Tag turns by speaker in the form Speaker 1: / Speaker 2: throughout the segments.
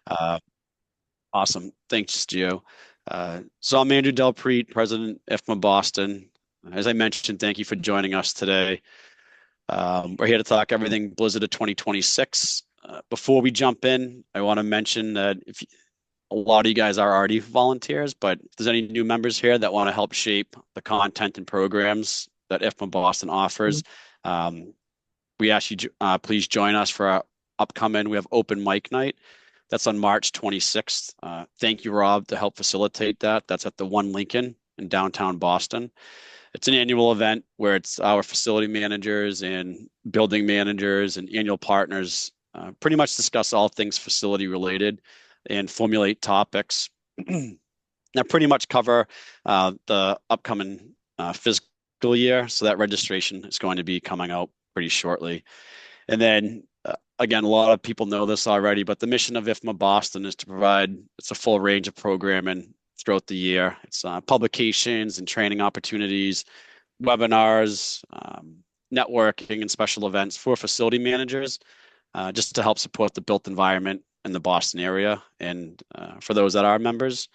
Speaker 1: Uh, awesome. Thanks, Gio. So I'm Andrew Delpreet, President IFMA Boston. As I mentioned, thank you for joining us today. We're here to talk everything Blizzard of 2026. Before we jump in, I want to mention that a lot of you guys are already volunteers, but if there's any new members here that want to help shape the content and programs that IFMA Boston offers, um, we ask you please join us for our upcoming. We have open mic night. That's on March 26th. Thank you, Rob, to help facilitate that. That's at the One Lincoln in downtown Boston. It's an annual event where it's our facility managers and building managers and annual partners pretty much discuss all things facility related and formulate topics that pretty much cover the upcoming fiscal year. So that registration is going to be coming out pretty shortly. And then again, a lot of people know this already, but the mission of IFMA Boston is to provide it's a full range of programming throughout the year. It's publications and training opportunities, webinars, networking, and special events for facility managers, just to help support the built environment in the Boston area. And for those that are members,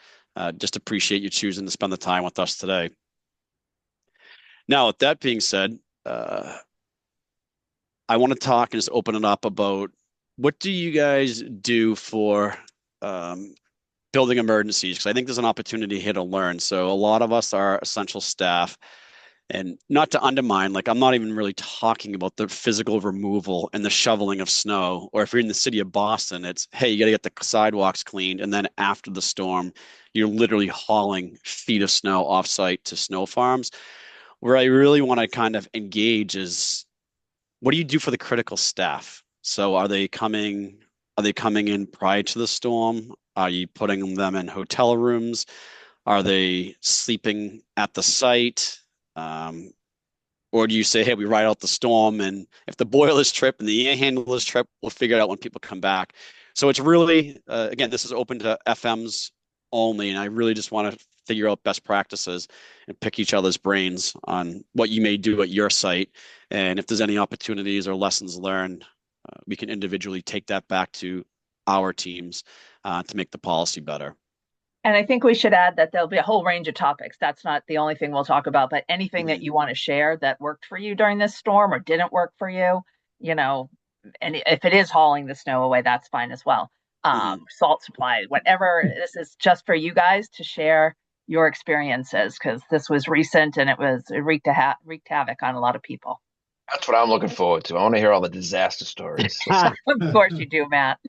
Speaker 1: just appreciate you choosing to spend the time with us today. Now, with that being said, I want to talk and just open it up about what do you guys do for building emergencies? Because I think there's an opportunity here to learn. So a lot of us are essential staff, and not to undermine, like I'm not even really talking about the physical removal and the shoveling of snow. Or if you're in the city of Boston, it's, hey, you got to get the sidewalks cleaned. And then after the storm, you're literally hauling feet of snow offsite to snow farms. Where I really want to kind of engage is what do you do for the critical staff? So are they coming in prior to the storm? Are you putting them in hotel rooms? Are they sleeping at the site? Um, or do you say, hey, we ride out the storm, and if the boilers trip and the air handlers trip, we'll figure it out when people come back. So it's really, again, this is open to FMs only, and I really just want to figure out best practices and pick each other's brains on what you may do at your site. And if there's any opportunities or lessons learned, we can individually take that back to our teams to make the policy better.
Speaker 2: And I think we should add that there'll be a whole range of topics. That's not the only thing we'll talk about, but anything that
Speaker 1: Mhm.
Speaker 2: you want to share that worked for you during this storm or didn't work for you, you know, and if it is hauling the snow away, that's fine as well.
Speaker 1: Mhm.
Speaker 2: Salt supply, whatever. This is just for you guys to share your experiences because this was recent and it wreaked havoc on a lot of people.
Speaker 3: That's what I'm looking forward to. I want to hear all the disaster stories.
Speaker 2: Of course you do, Matt.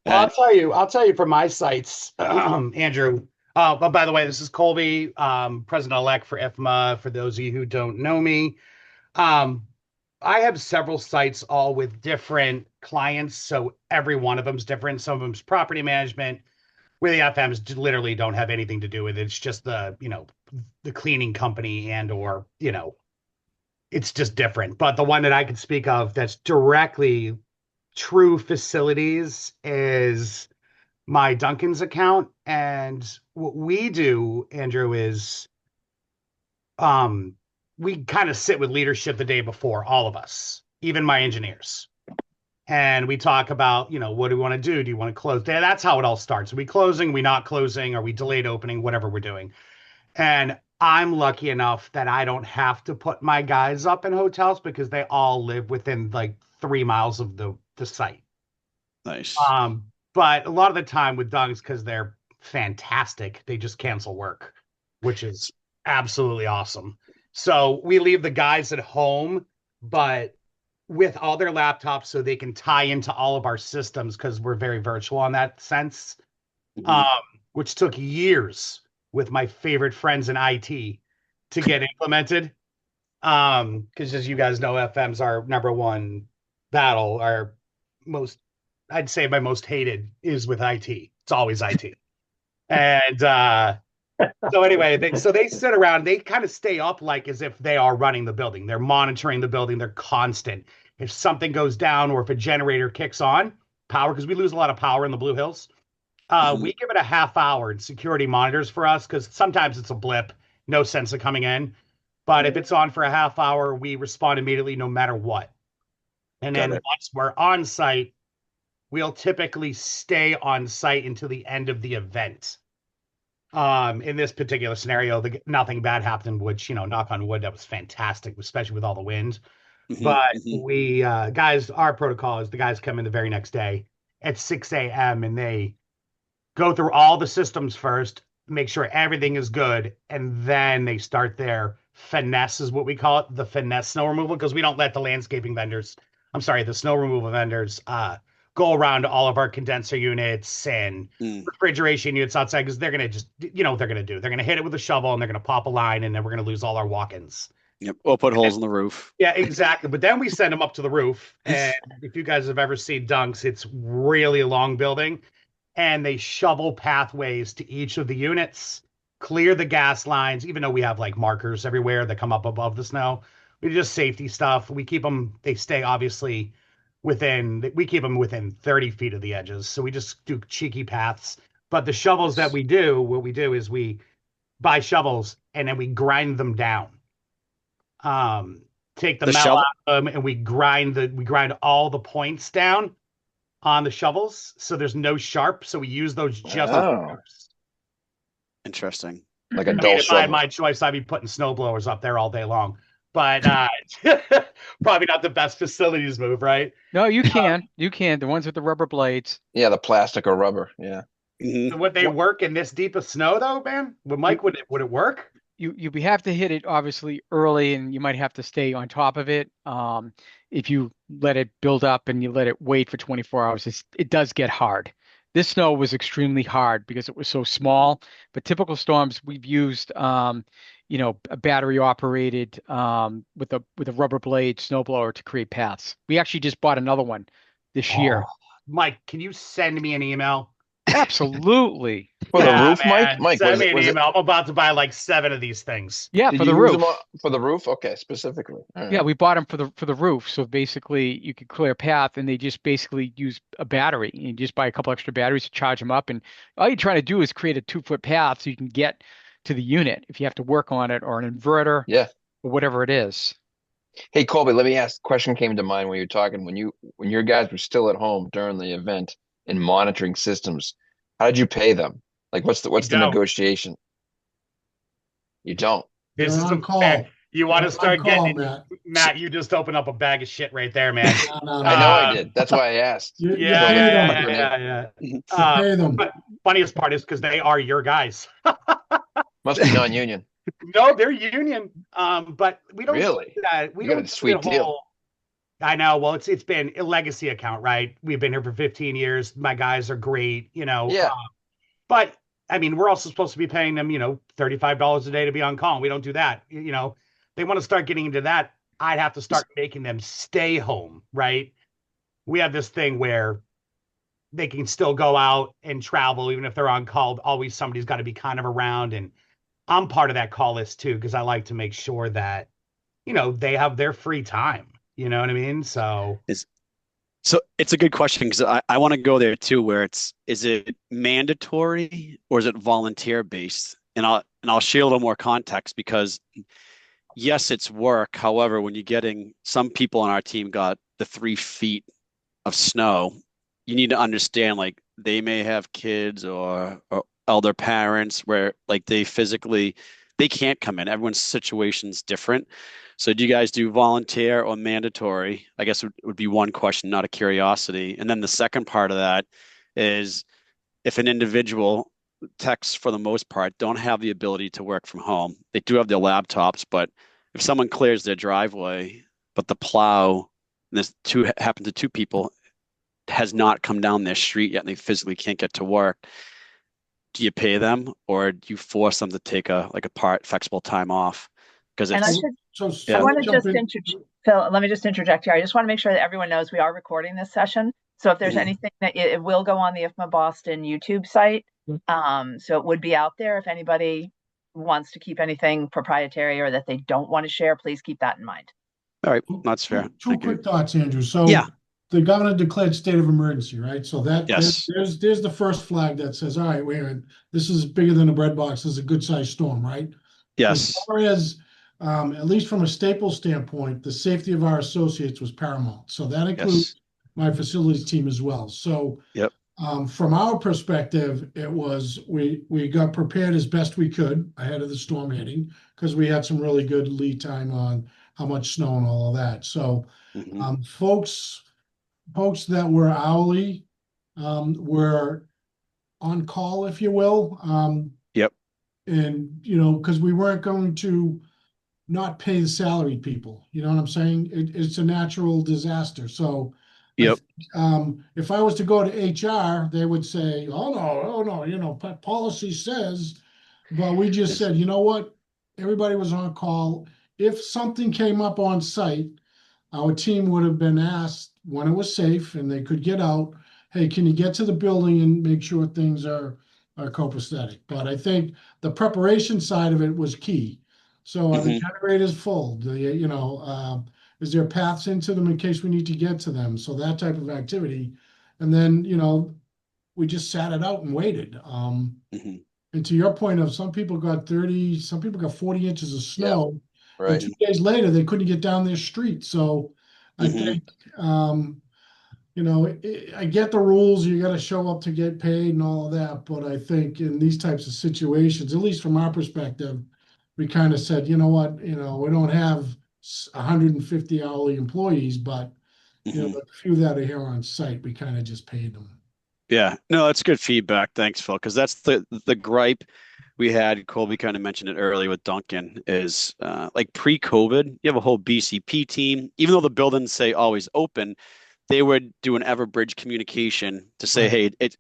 Speaker 4: Well,
Speaker 1: And
Speaker 4: I'll tell you from my sites, Andrew. But by the way, this is Colby, president-elect for IFMA. For those of you who don't know me, um, I have several sites all with different clients, so every one of them's different. Some of them's property management, where the FMs literally don't have anything to do with it. It's just the cleaning company and or it's just different. But the one that I could speak of that's directly true facilities is my Dunkin's account. And what we do, Andrew, is um we kind of sit with leadership the day before, all of us, even my engineers. And we talk about, what do we want to do? Do you want to close? That's how it all starts. Are we closing? Are we not closing? Are we delayed opening? Whatever we're doing. And I'm lucky enough that I don't have to put my guys up in hotels because they all live within like 3 miles of the site.
Speaker 1: nice.
Speaker 4: But a lot of the time with Dungs, because they're fantastic, they just cancel work, which is absolutely awesome. So we leave the guys at home, but with all their laptops so they can tie into all of our systems because we're very virtual in that sense, um,
Speaker 1: Mhm.
Speaker 4: which took years with my favorite friends in IT to get implemented. Because as you guys know, FM's our number one battle, our most I'd say my most hated is with IT. It's always IT. And so anyway, so they sit around, they kind of stay up like as if they are running the building. They're monitoring the building, they're constant. If something goes down or if a generator kicks on, power, because we lose a lot of power in the Blue Hills,
Speaker 1: Mhm.
Speaker 4: we give it a half hour and security monitors for us because sometimes it's a blip, no sense of coming in. But if it's on for a half hour, we respond immediately no matter what. And
Speaker 1: Got
Speaker 4: then
Speaker 1: it.
Speaker 4: once we're on site, we'll typically stay on site until the end of the event. In this particular scenario, nothing bad happened, which, knock on wood, that was fantastic, especially with all the wind. But we guys, our protocol is the guys come in the very next day at 6 a.m. and they go through all the systems first, make sure everything is good, and then they start their finesse, is what we call it, the finesse snow removal, because we don't let the the snow removal vendors go around to all of our condenser units and refrigeration units outside, because they're going to just, they're going to hit it with a shovel and they're going to pop a line, and then we're going to lose all our walk-ins.
Speaker 1: Yep. Or put holes in the roof.
Speaker 4: Yeah, exactly. But then we send them up to the roof. And if you guys have ever seen Dunks, it's really a long building. And they shovel pathways to each of the units, clear the gas lines, even though we have like markers everywhere that come up above the snow. We just safety stuff. We keep them, they stay obviously we keep them within 30 feet of the edges. So we just do cheeky paths. But the shovels that what we do is we buy shovels and then we grind them down. Take the metal out of them, and we grind all the points down on the shovels, so there's no sharp. So we use those just as sharps.
Speaker 1: Interesting.
Speaker 3: Like a dull shovel.
Speaker 4: If I had my choice, I'd be putting snow blowers up there all day long. But probably not the best facilities move, right?
Speaker 5: No, you can. You can. The ones with the rubber blades.
Speaker 3: Yeah, the plastic or rubber. Yeah.
Speaker 4: So would they work in this deep of snow, though, man? Mike, would it work?
Speaker 5: You have to hit it obviously early, and you might have to stay on top of it. If you let it build up and you let it wait for 24 hours, it does get hard. This snow was extremely hard because it was so small. But typical storms, we've used a battery operated with a rubber blade snowblower to create paths. We actually just bought another one this year.
Speaker 4: Mike, can you send me an email?
Speaker 5: Absolutely.
Speaker 3: For the roof, man. Mike?
Speaker 4: Send me an email. I'm about to buy like 7 of these things.
Speaker 5: Yeah,
Speaker 3: Did
Speaker 5: for
Speaker 3: you
Speaker 5: the
Speaker 3: use
Speaker 5: roof.
Speaker 3: them for the roof? Okay, specifically. Right.
Speaker 5: Yeah, we bought them for the roof. So basically, you could clear a path, and they just basically use a battery. You just buy a couple extra batteries to charge them up, and all you're trying to do is create a 2-foot path so you can get to the unit if you have to work on it, or an inverter, or whatever it is.
Speaker 3: Hey, Colby, let me ask. Question came to mind when you were talking. When your guys were still at home during the event and monitoring systems, how did you pay them? Like, what's the negotiation? You don't.
Speaker 4: This is a call. You want to start getting Matt? You just open up a bag of shit right there, man.
Speaker 3: No. I know I did. That's why I asked.
Speaker 4: Yeah. But funniest part is because they are your guys.
Speaker 3: Must be non-union.
Speaker 4: No, they're union. But we don't
Speaker 3: really.
Speaker 4: Do that. We
Speaker 3: got
Speaker 4: don't
Speaker 3: a sweet deal.
Speaker 4: I know. Well, it's been a legacy account, right? We've been here for 15 years. My guys are great,
Speaker 3: Yeah.
Speaker 4: But I mean, we're also supposed to be paying them, $35 a day to be on call. We don't do that. They want to start getting into that. I'd have to start making them stay home, right? We have this thing where they can still go out and travel, even if they're on call. Always somebody's got to be kind of around. And I'm part of that call list too, because I like to make sure that, they have their free time. You know what I mean? So
Speaker 1: it's a good question, because I want to go there too, where is it mandatory or is it volunteer based? And I'll share a little more context, because yes, it's work. However, when you're getting, some people on our team got the 3 feet of snow, you need to understand, like, they may have kids or elder parents where like they can't come in. Everyone's situation's different. So do you guys do volunteer or mandatory? I guess it would be one question, not a curiosity. And then the second part of that is, if an individual, techs for the most part don't have the ability to work from home, they do have their laptops, but if someone clears their driveway, but the plow, and this happened to 2 people, has not come down their street yet and they physically can't get to work, do you pay them, or do you force them to take a flexible time off? Because
Speaker 2: I want to just Phil, let me just interject here. I just want to make sure that everyone knows we are recording this session. So if there's anything that it will go on the IFMA Boston YouTube site. So it would be out there. If anybody wants to keep anything proprietary or that they don't want to share, please keep that in mind.
Speaker 1: All right, that's fair.
Speaker 6: Two quick thoughts, Andrew. So the governor declared state of emergency, right? So that there's the first flag that says, all right, this is bigger than a bread box. This is a good sized storm, right?
Speaker 1: Yes.
Speaker 6: As far as at least from a Staples standpoint, the safety of our associates was paramount. So that includes my facilities team as well. So
Speaker 1: Yep.
Speaker 6: from our perspective, it was we got prepared as best we could ahead of the storm hitting because we had some really good lead time on how much snow and all of that. So folks that were hourly were on call, if you will.
Speaker 1: Yep.
Speaker 6: And because we weren't going to not pay the salaried people. You know what I'm saying? It's a natural disaster. So
Speaker 1: Yep.
Speaker 6: if I was to go to HR, they would say, oh no, policy says, but we just said, you know what? Everybody was on call. If something came up on site, our team would have been asked when it was safe and they could get out, hey, can you get to the building and make sure things are copacetic? But I think the preparation side of it was key. So are the generators full? Is there paths into them in case we need to get to them? So that type of activity. And then, we just sat it out and waited. And to your point of some people got 30, some people got 40 inches of snow.
Speaker 3: Right.
Speaker 6: And 2 days later, they couldn't get down their street. So I think, I get the rules. You got to show up to get paid and all of that. But I think in these types of situations, at least from our perspective, we kind of said, you know what, we don't have 150 hourly employees, but the few that are here on site, we kind of just paid them.
Speaker 1: Yeah, no, that's good feedback. Thanks, Phil. Because that's the gripe we had. Colby kind of mentioned it earlier with Duncan is like pre-COVID, you have a whole BCP team. Even though the buildings say always open, they would do an Everbridge communication to say, hey, it's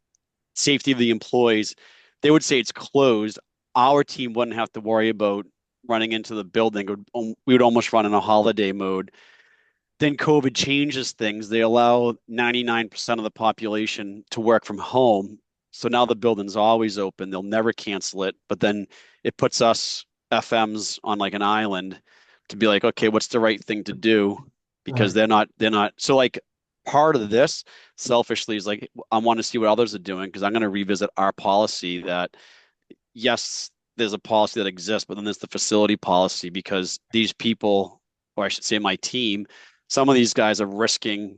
Speaker 1: safety of the employees. They would say it's closed. Our team wouldn't have to worry about running into the building. We would almost run in a holiday mode. Then COVID changes things. They allow 99% of the population to work from home. So now the building's always open. They'll never cancel it. But then it puts us FMs on like an island to be like, okay, what's the right thing to do? Because they're not. So like part of this selfishly is like, I want to see what others are doing because I'm going to revisit our policy that yes, there's a policy that exists, but then there's the facility policy because these people, or I should say my team, some of these guys are risking.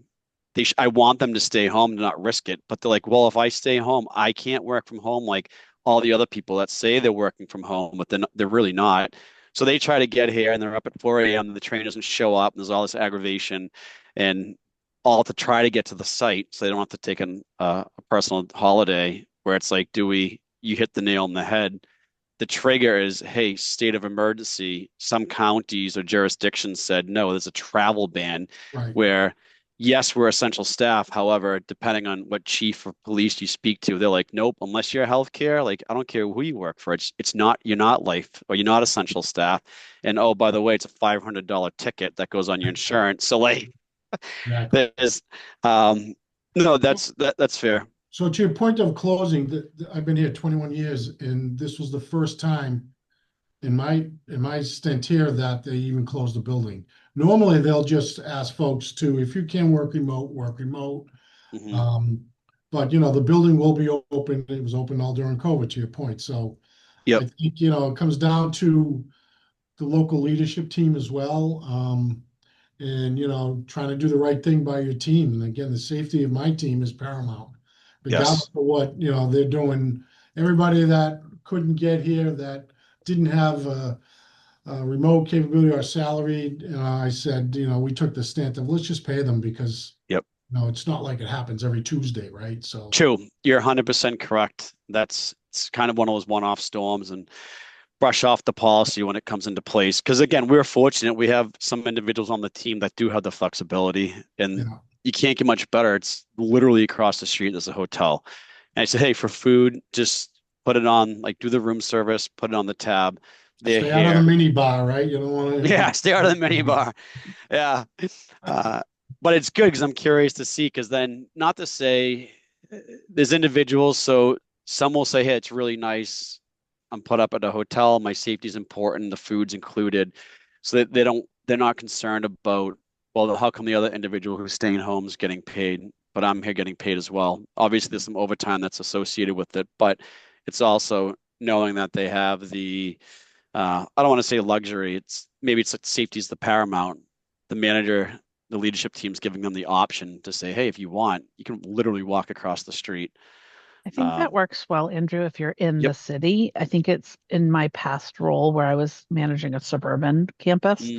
Speaker 1: I want them to stay home to not risk it, but they're like, well, if I stay home, I can't work from home like all the other people that say they're working from home, but then they're really not. So they try to get here and they're up at 4 a.m. and the train doesn't show up. And there's all this aggravation and all to try to get to the site so they don't have to take a personal holiday where it's like, you hit the nail on the head. The trigger is, hey, state of emergency. Some counties or jurisdictions said, no, there's a travel ban where, yes, we're essential staff. However, depending on what chief of police you speak to, they're like, nope, unless you're healthcare, like, I don't care who you work for. It's not, you're not life or you're not essential staff. And oh, by the way, it's a $500 ticket that goes on your insurance. So like, there's, no, that's fair.
Speaker 6: So to your point of closing, I've been here 21 years, and this was the first time in my stint here that they even closed the building. Normally, they'll just ask folks to, if you can work remote, work remote. But the building will be open. It was open all during COVID, to your point. So I think it comes down to the local leadership team as well. And trying to do the right thing by your team. And again, the safety of my team is paramount. Regardless of what they're doing. Everybody that couldn't get here, that didn't have a remote capability or salaried, I said, we took the stand of let's just pay them because it's not like it happens every Tuesday, right? So
Speaker 1: true, you're 100% correct. It's kind of one of those one-off storms and brush off the policy when it comes into place. Because again, we're fortunate we have some individuals on the team that do have the flexibility and. You can't get much better. It's literally across the street. There's a hotel. And I said, hey, for food, just put it on, like do the room service, put it on the tab.
Speaker 6: Stay out of the mini bar, right? You don't want to.
Speaker 1: Yeah, stay out of the mini bar. Yeah. But it's good because I'm curious to see, because then not to say there's individuals. So some will say, hey, it's really nice. I'm put up at a hotel. My safety is important. The food's included. So that they're not concerned about, well, how come the other individual who's staying home is getting paid, but I'm here getting paid as well? Obviously, there's some overtime that's associated with it, but it's also knowing that they have the, I don't want to say luxury. Maybe it's like safety is the paramount. The manager the leadership team's giving them the option to say, hey, if you want, you can literally walk across the street.
Speaker 7: I think that works well, Andrew, if you're in the
Speaker 1: Yep.
Speaker 7: city. I think it's in my past role where I was managing a suburban campus.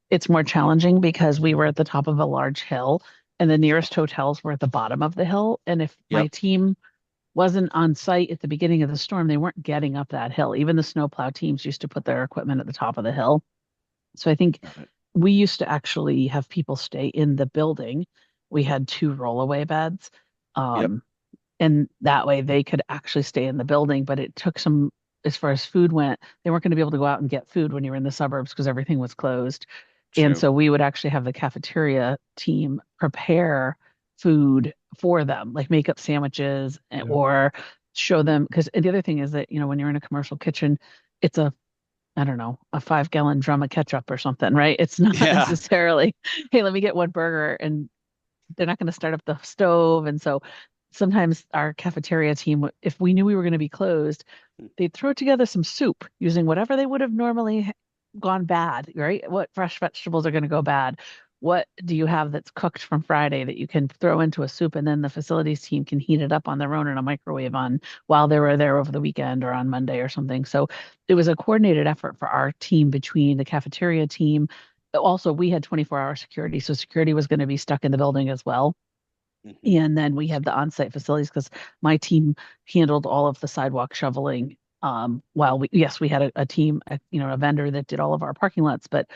Speaker 7: It's more challenging because we were at the top of a large hill and the nearest hotels were at the bottom of the hill. And if my
Speaker 1: Yep.
Speaker 7: team wasn't on site at the beginning of the storm, they weren't getting up that hill. Even the snowplow teams used to put their equipment at the top of the hill. So I think we used to actually have people stay in the building. We had 2 rollaway beds.
Speaker 1: Yep.
Speaker 7: And that way they could actually stay in the building. But it took some, as far as food went, they weren't going to be able to go out and get food when you were in the suburbs because everything was closed. And
Speaker 1: True.
Speaker 7: so we would actually have the cafeteria team prepare food for them, like make up sandwiches or show them. Because the other thing is that, when you're in a commercial kitchen, it's I don't know, a 5-gallon drum of ketchup or something, right? It's not
Speaker 1: Yeah.
Speaker 7: necessarily, hey, let me get one burger, and they're not going to start up the stove. And so sometimes our cafeteria team, if we knew we were going to be closed, they'd throw together some soup using whatever they would have normally gone bad, right? What fresh vegetables are going to go bad? What do you have that's cooked from Friday that you can throw into a soup, and then the facilities team can heat it up on their own in a microwave on while they were there over the weekend or on Monday or something. So it was a coordinated effort for our team between the cafeteria team. Also, we had 24-hour security, so security was going to be stuck in the building as well. And then we had the on-site facilities because my team handled all of the sidewalk shoveling. While we had a team, a vendor that did all of our parking lots, but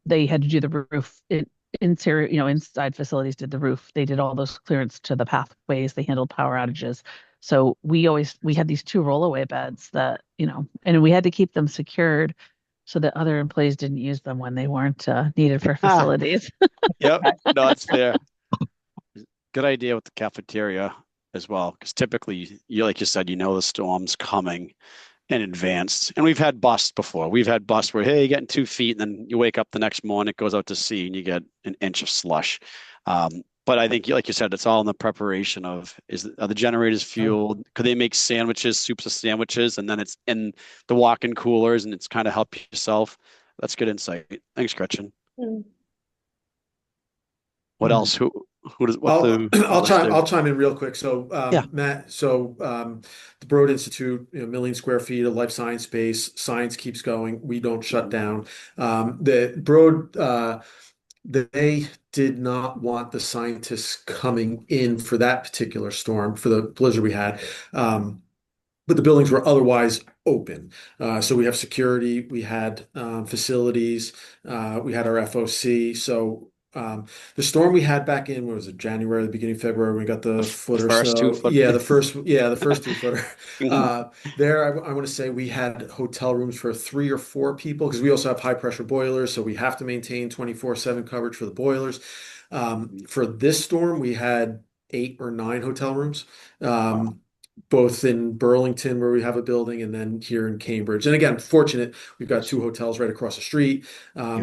Speaker 7: they had to do the roof interior, inside facilities did the roof. They did all those clearance to the pathways. They handled power outages. So we had these 2 rollaway beds that, and we had to keep them secured so that other employees didn't use them when they weren't needed for facilities.
Speaker 1: Yep. No, that's fair. Good idea with the cafeteria as well, because typically, like you said, the storm's coming in advance. And we've had busts before. We've had busts where, hey, you're getting 2 feet, and then you wake up the next morning, it goes out to sea, and you get an inch of slush. But I think, like you said, it's all in the preparation of, are the generators fueled? Could they make sandwiches, soups of sandwiches, and then it's in the walk-in coolers, and it's kind of help yourself. That's good insight. Thanks, Gretchen. What else? Who does what the
Speaker 8: I'll chime in real quick. So Matt, the Broad Institute, million square feet of life science space, science keeps going. We don't shut down. The Broad they did not want the scientists coming in for that particular storm, for the blizzard we had. But the buildings were otherwise open. So we have security, we had facilities, we had our FOC. So the storm we had back in, what was it, January, the beginning of February, we got the foot or
Speaker 1: first
Speaker 8: so.
Speaker 1: 2 foot.
Speaker 8: Yeah, the first 2-footer. There, I want to say we had hotel rooms for 3 or 4 people because we also have high pressure boilers, so we have to maintain 24/7 coverage for the boilers. For this storm, we had 8 or 9 hotel rooms. Both in Burlington, where we have a building, and then here in Cambridge. And again, fortunate, we've got 2 hotels right across the street.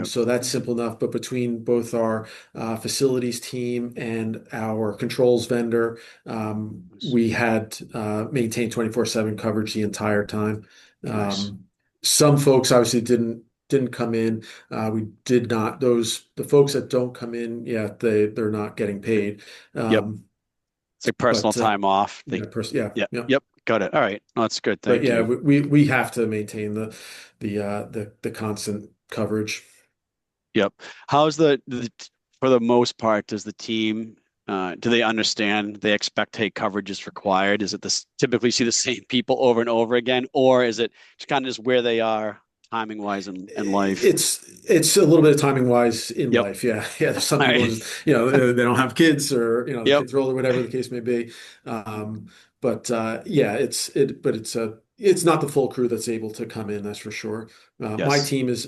Speaker 8: So that's simple enough. But between both our facilities team and our controls vendor, we had maintained 24/7 coverage the entire time. Some folks obviously didn't come in. We did not. The folks that don't come in, they're not getting paid.
Speaker 1: It's like personal time off.
Speaker 8: Yep.
Speaker 1: Got it. All right. No, that's good. Thank you.
Speaker 8: We have to maintain the constant coverage.
Speaker 1: Yep. How's the for the most part, does the team do they understand, they expect, hey, coverage is required? Is it typically see the same people over and over again, or is it just kind of just where they are timing wise in life?
Speaker 8: It's a little bit of timing wise in life. Yeah. There's some people just, they don't have kids, or the kids are older, whatever the case may be. It's not the full crew that's able to come in, that's for sure. My team is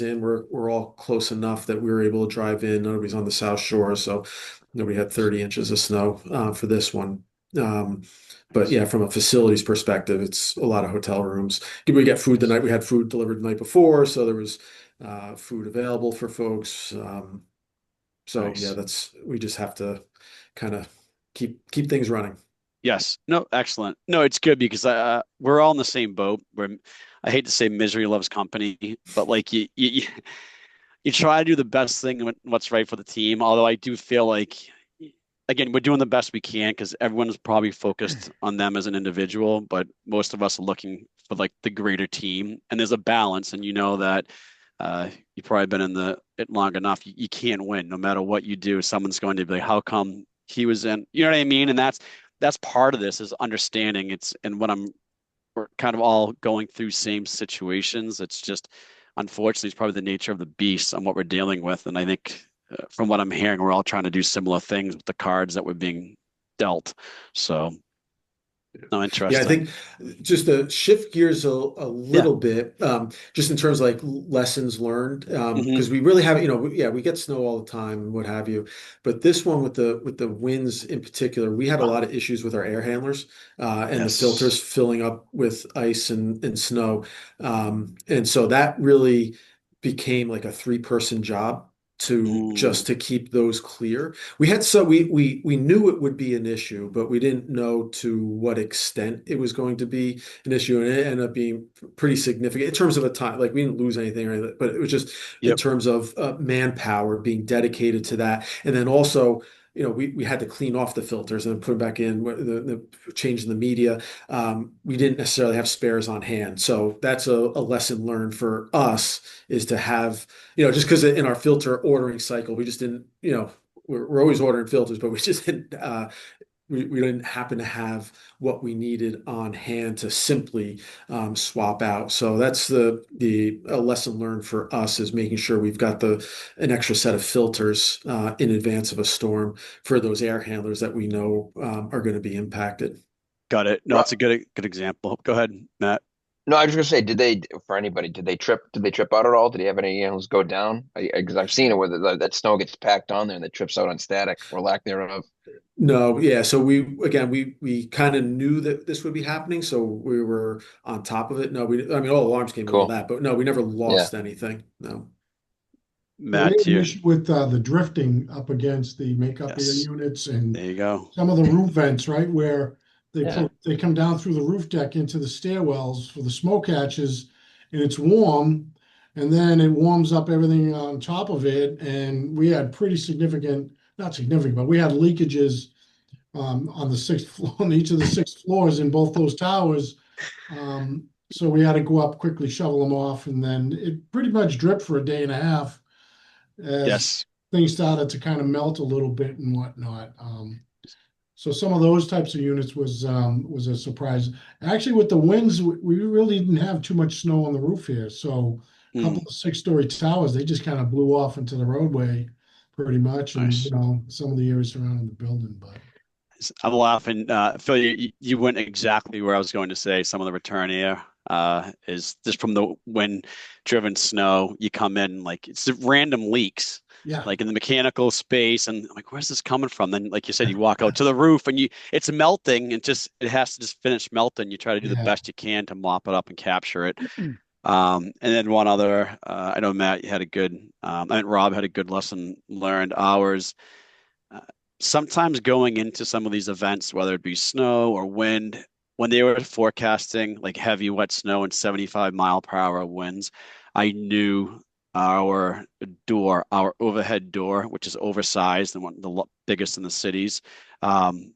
Speaker 8: in. We're all close enough that we were able to drive in. Nobody's on the South Shore, so we had 30 inches of snow for this one. But yeah, from a facilities perspective, it's a lot of hotel rooms. We get food the night. We had food delivered the night before, so there was food available for folks. We just have to kind of keep things running.
Speaker 1: Yes. No, excellent. No, it's good because we're all in the same boat. I hate to say misery loves company, but like you you try to do the best thing, what's right for the team. Although I do feel like, again, we're doing the best we can because everyone's probably focused on them as an individual, but most of us are looking for like the greater team. And there's a balance, and you know that you've probably been in it long enough. You can't win no matter what you do. Someone's going to be like, how come he was in? You know what I mean? And that's part of this is understanding. And when we're kind of all going through same situations. It's just, unfortunately, it's probably the nature of the beast and what we're dealing with. And I think from what I'm hearing, we're all trying to do similar things with the cards that we're being dealt. So, no, interesting.
Speaker 8: Yeah, I think just to shift gears a little bit, just in terms of like lessons learned, because we really haven't, we get snow all the time and what have you, but this one with the winds in particular, we had a lot of issues with our air handlers and the filters filling up with ice and snow, and so that really became like a three-person job just to keep those clear. We knew it would be an issue, but we didn't know to what extent it was going to be an issue, and it ended up being pretty significant in terms of a time. Like we didn't lose anything or anything, but it was just in terms of manpower being dedicated to that, and then also. We had to clean off the filters and put them back in, the change in the media. We didn't necessarily have spares on hand. So that's a lesson learned for us is to have, just because in our filter ordering cycle, we just didn't, we're always ordering filters, but we just didn't, we didn't happen to have what we needed on hand to simply swap out. So that's a lesson learned for us is making sure we've got an extra set of filters in advance of a storm for those air handlers that we know are going to be impacted.
Speaker 1: Got it. No, it's a good example. Go ahead, Matt.
Speaker 3: No, I was just gonna say, did they trip out at all? Did he have any animals go down? Because I've seen it where that snow gets packed on there and it trips out on static or lack thereof.
Speaker 8: No, yeah. So we kind of knew that this would be happening, so we were on top of it. No, all alarms came in on that, but no, we never lost anything. No.
Speaker 1: Matt,
Speaker 6: we had an issue with the drifting up against the makeup air units, and
Speaker 1: there you go.
Speaker 6: Some of the roof vents, right, where they come down through the roof deck into the stairwells for the smoke hatches, and it's warm, and then it warms up everything on top of it, and we had pretty significant, not significant, but we had leakages on the sixth floor, on each of the 6 floors in both those towers. So we had to go up quickly, shovel them off, and then it pretty much dripped for a day and a half as things started to kind of melt a little bit and whatnot. So some of those types of units was a surprise. Actually, with the winds, we really didn't have too much snow on the roof here. So a couple of 6-story towers, they just kind of blew off into the roadway pretty much. And, some of the areas surrounding the building, but.
Speaker 1: I'm laughing. Phil, you went exactly where I was going to say. Some of the return air is just from the wind-driven snow. You come in like it's random leaks, like in the mechanical space, and I'm like, where's this coming from? Then, like you said, you walk out to the roof, and it's melting, and it has to just finish melting. You try to do the best you can to mop it up and capture it. And then one other, I know Matt, you had a good. I mean, Rob had a good lesson learned. Ours. Sometimes going into some of these events, whether it be snow or wind, when they were forecasting like heavy wet snow and 75-mile-per-hour winds, I knew our overhead door, which is oversized and one of the biggest in the cities. I'm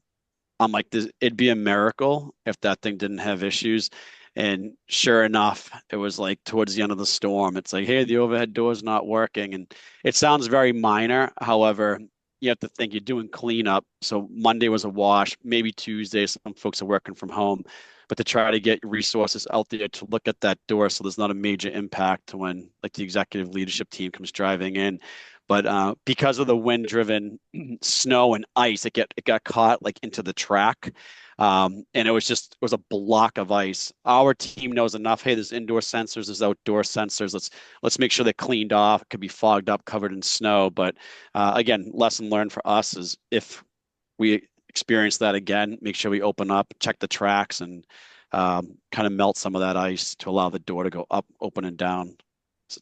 Speaker 1: like, it'd be a miracle if that thing didn't have issues. And sure enough, it was like towards the end of the storm, it's like, hey, the overhead door is not working. And it sounds very minor. However, you have to think you're doing cleanup. So Monday was a wash, maybe Tuesday, some folks are working from home, but to try to get resources out there to look at that door so there's not a major impact when like the executive leadership team comes driving in. But because of the wind-driven snow and ice, it got caught like into the track. And it was a block of ice. Our team knows enough. Hey, there's indoor sensors, there's outdoor sensors. Let's make sure they're cleaned off. It could be fogged up, covered in snow. But again, lesson learned for us is if we experience that again, make sure we open up, check the tracks, and kind of melt some of that ice to allow the door to go up, open, and down.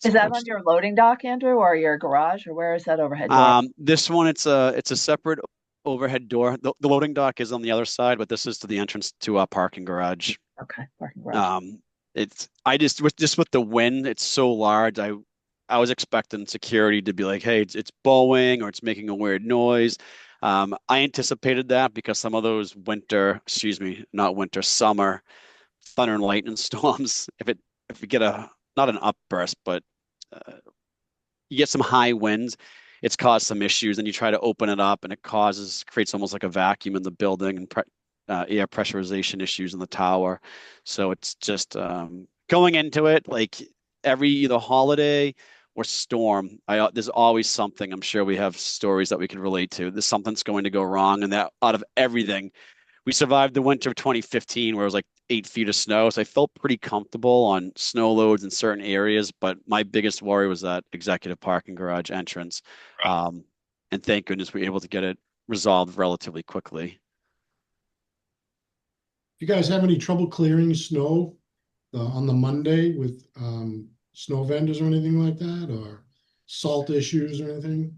Speaker 2: Is that on your loading dock, Andrew, or your garage, or where is that overhead door?
Speaker 1: This one, it's a separate overhead door. The loading dock is on the other side, but this is to the entrance to our parking garage.
Speaker 2: Okay, parking garage.
Speaker 1: It's just with the wind, it's so large. I was expecting security to be like, hey, it's bowing or it's making a weird noise. I anticipated that because some of those summer thunder and lightning storms, if you get not an upburst, but uh, you get some high winds, it's caused some issues, and you try to open it up, and it creates almost like a vacuum in the building and air pressurization issues in the tower. So it's just going into it like every either holiday or storm. There's always something. I'm sure we have stories that we can relate to. There's something's going to go wrong, and that out of everything, we survived the winter of 2015 where it was like 8 feet of snow. So I felt pretty comfortable on snow loads in certain areas. But my biggest worry was that executive parking garage entrance. And thank goodness we were able to get it resolved relatively quickly.
Speaker 6: You guys have any trouble clearing snow on the Monday with snow vendors or anything like that, or salt issues or anything?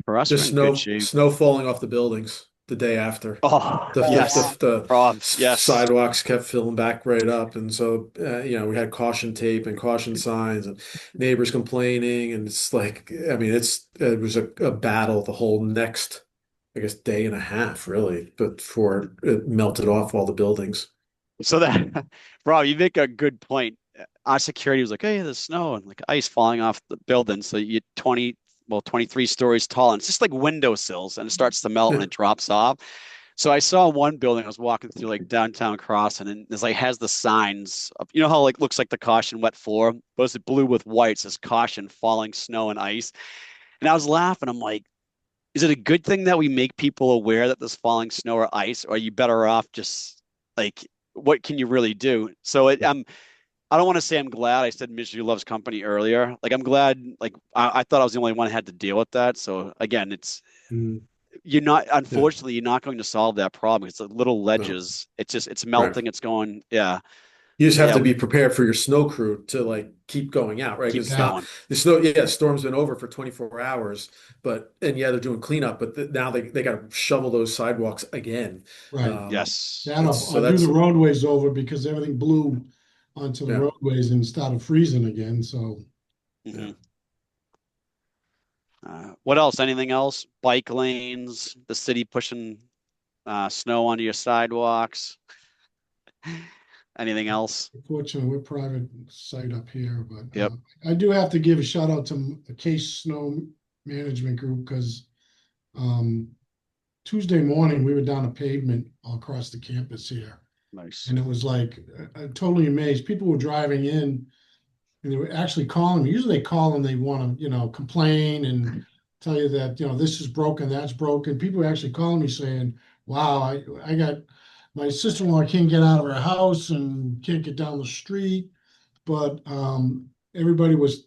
Speaker 1: For us, we're
Speaker 8: Just
Speaker 1: in good shape.
Speaker 8: snow falling off the buildings the day after.
Speaker 1: Oh,
Speaker 2: yes.
Speaker 1: Rob, yes.
Speaker 8: Sidewalks kept filling back right up, and so we had caution tape and caution signs, and neighbors complaining, and it's like, I mean, it was a battle the whole next, I guess, day and a half, really, but before it melted off all the buildings.
Speaker 1: So that, Rob, you make a good point. Our security was like, "Hey, there's snow and like ice falling off the building." So you 23 stories tall, and it's just like windowsills, and it starts to melt and it drops off. So I saw one building. I was walking through like downtown Crossing, and there's like has the signs of, you know how like looks like the caution wet floor, but it's blue with white. It says caution falling snow and ice. And I was laughing. I'm like, is it a good thing that we make people aware that there's falling snow or ice, or are you better off just like what can you really do? So I don't want to say I'm glad I said misery loves company earlier. Like I'm glad, like I thought I was the only one who had to deal with that. So again,
Speaker 8: Mm,
Speaker 1: you're not,
Speaker 8: yeah,
Speaker 1: unfortunately, you're not going to solve that problem. It's like little
Speaker 8: no,
Speaker 1: ledges. It's
Speaker 8: right.
Speaker 1: melting. It's going, yeah,
Speaker 8: You just have
Speaker 1: yeah,
Speaker 8: to be prepared for your snow crew to like keep going out, right?
Speaker 1: keep
Speaker 8: Because it's
Speaker 6: Yeah,
Speaker 8: not
Speaker 1: going.
Speaker 8: the snow. Yeah, storm's been over for 24 hours, and yeah, they're doing cleanup, but now they got to shovel those sidewalks again.
Speaker 6: right.
Speaker 8: Um,
Speaker 1: Yes.
Speaker 6: Yeah,
Speaker 8: it's
Speaker 6: I'll
Speaker 8: so
Speaker 6: do the
Speaker 8: that's
Speaker 6: roadways over because everything blew onto the
Speaker 8: yeah,
Speaker 6: roadways and started freezing again. So
Speaker 8: yeah.
Speaker 1: Hmm. What else? Anything else? Bike lanes, the city pushing snow onto your sidewalks. Anything else?
Speaker 6: fortunately, we're private site up here, but
Speaker 1: Yep.
Speaker 6: I do have to give a shout out to the Case Snow Management Group because um, Tuesday morning we were down a pavement all across the campus here,
Speaker 1: Nice.
Speaker 6: and it was like I'm totally amazed. People were driving in and they were actually calling me. Usually they call and they want to, complain and tell you that, this is broken, that's broken. People were actually calling me saying, wow, I got my sister-in-law can't get out of her house and can't get down the street. But everybody was,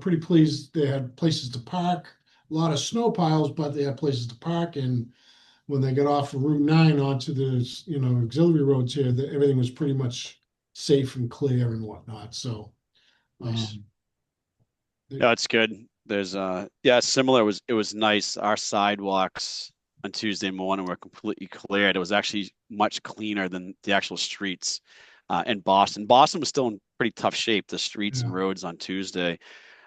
Speaker 6: pretty pleased. They had places to park, a lot of snow piles, but they had places to park. And when they got off of Route 9 onto the, auxiliary roads here, that everything was pretty much safe and clear and whatnot. So
Speaker 1: Nice.
Speaker 6: um,
Speaker 1: Yeah, it's good. There's yeah, similar. It was nice. Our sidewalks on Tuesday morning were completely cleared. It was actually much cleaner than the actual streets in Boston. Boston was still in pretty tough shape, the streets
Speaker 6: yeah,
Speaker 1: and roads on Tuesday.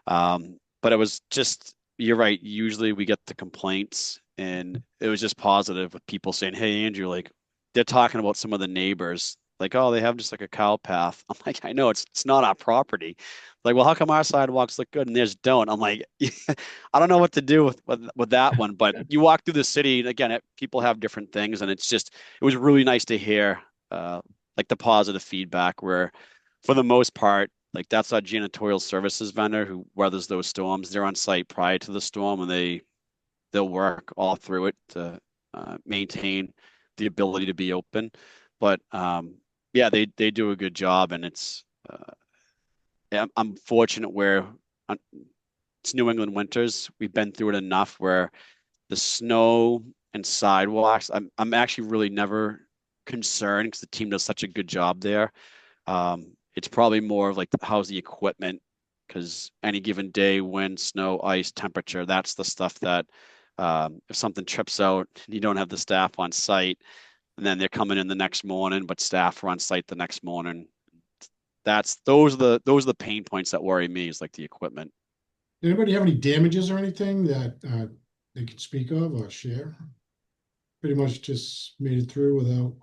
Speaker 1: But it was just, you're right. Usually we get the complaints, and it was just positive with people saying, "Hey, Andrew, like they're talking about some of the neighbors, like, oh, they have just like a cow path." I'm like, I know it's not our property. Like, well, how come our sidewalks look good and theirs don't? I'm like, I don't know what to do with that one. But you walk through the city, and again, people have different things, and it was really nice to hear like the positive feedback where, for the most part, like that's our janitorial services vendor who weathers those storms. They're on site prior to the storm, and they'll work all through it to maintain the ability to be open. But yeah, they do a good job, and I'm fortunate where it's New England winters. We've been through it enough where the snow and sidewalks, I'm actually really never concerned because the team does such a good job there. It's probably more of like how's the equipment, because any given day, wind, snow, ice, temperature, that's the stuff that if something trips out and you don't have the staff on site, and then they're coming in the next morning, but staff are on site the next morning, those are the pain points that worry me, is like the equipment.
Speaker 6: Anybody have any damages or anything that they could speak of or share? Pretty much just made it through without